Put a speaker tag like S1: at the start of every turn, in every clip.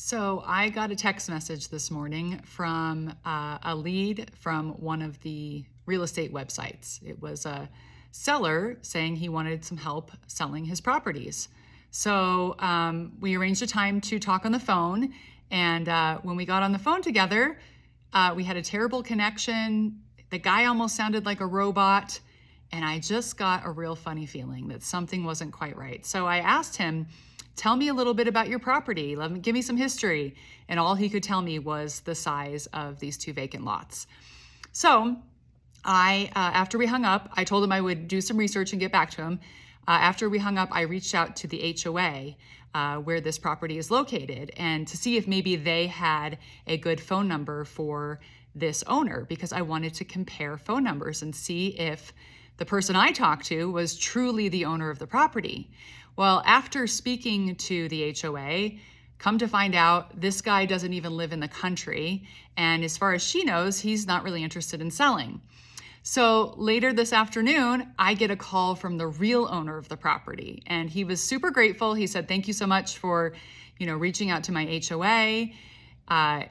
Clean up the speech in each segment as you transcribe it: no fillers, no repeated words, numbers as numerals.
S1: So I got a text message this morning from a lead from one of the real estate websites. It was a seller saying he wanted some help selling his properties. So we arranged a time to talk on the phone. And when we got on the phone together, we had a terrible connection. The guy almost sounded like a robot. And I just got a real funny feeling that something wasn't quite right. So I asked him, tell me a little bit about your property. Give me some history. And all he could tell me was the size of these two vacant lots. So after we hung up, I told him I would do some research and get back to him. After we hung up, I reached out to the HOA where this property is located and to see if maybe they had a good phone number for this owner, because I wanted to compare phone numbers and see if the person I talked to was truly the owner of the property. Well, after speaking to the HOA, come to find out this guy doesn't even live in the country. And as far as she knows, he's not really interested in selling. So later this afternoon, I get a call from the real owner of the property. And he was super grateful. He said, thank you so much for, reaching out to my HOA.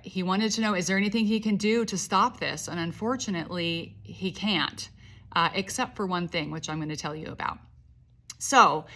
S1: He wanted to know, is there anything he can do to stop this? And unfortunately, he can't, except for one thing, which I'm going to tell you about. So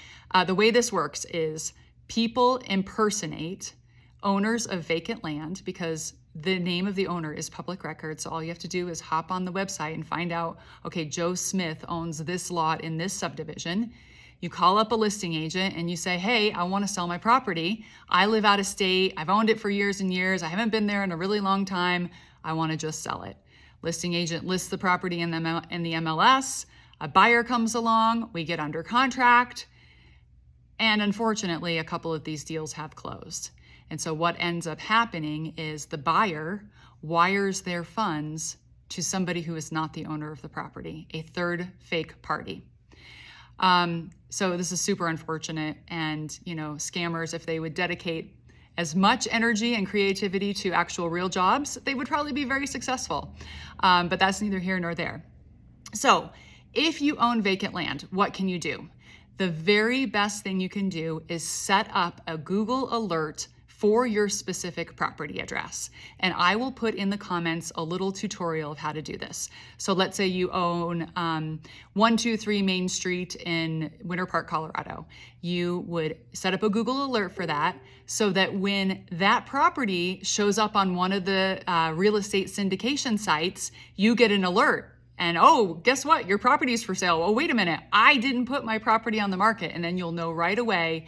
S1: the way this works is people impersonate owners of vacant land because the name of the owner is public record. So all you have to do is hop on the website and find out, okay, Joe Smith owns this lot in this subdivision. You call up a listing agent and you say, hey, I want to sell my property. I live out of state. I've owned it for years and years. I haven't been there in a really long time. I want to just sell it. Listing agent lists the property in the MLS. A buyer comes along. We get under contract. And unfortunately, a couple of these deals have closed. And so what ends up happening is the buyer wires their funds to somebody who is not the owner of the property, a third fake party. So this is super unfortunate. And, scammers, if they would dedicate as much energy and creativity to actual real jobs, they would probably be very successful. But that's neither here nor there. So if you own vacant land, what can you do? The very best thing you can do is set up a Google alert for your specific property address. And I will put in the comments a little tutorial of how to do this. So let's say you own 123 Main Street in Winter Park, Colorado. You would set up a Google alert for that so that when that property shows up on one of the real estate syndication sites, you get an alert. And oh, guess what? Your property is for sale. Oh, wait a minute. I didn't put my property on the market. And then you'll know right away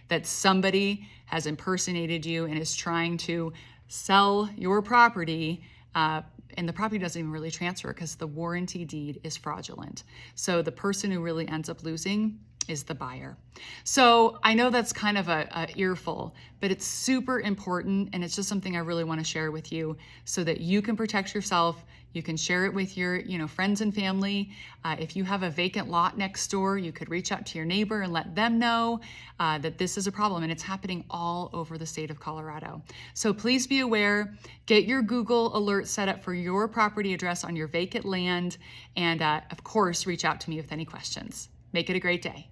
S1: that somebody has impersonated you and is trying to sell your property. And the property doesn't even really transfer because the warranty deed is fraudulent. So the person who really ends up losing is the buyer. So I know that's kind of a earful, but it's super important. And it's just something I really want to share with you so that you can protect yourself. You can share it with your, friends and family. If you have a vacant lot next door, you could reach out to your neighbor and let them know that this is a problem, and it's happening all over the state of Colorado. So please be aware, get your Google alert set up for your property address on your vacant land, and of course, reach out to me with any questions. Make it a great day.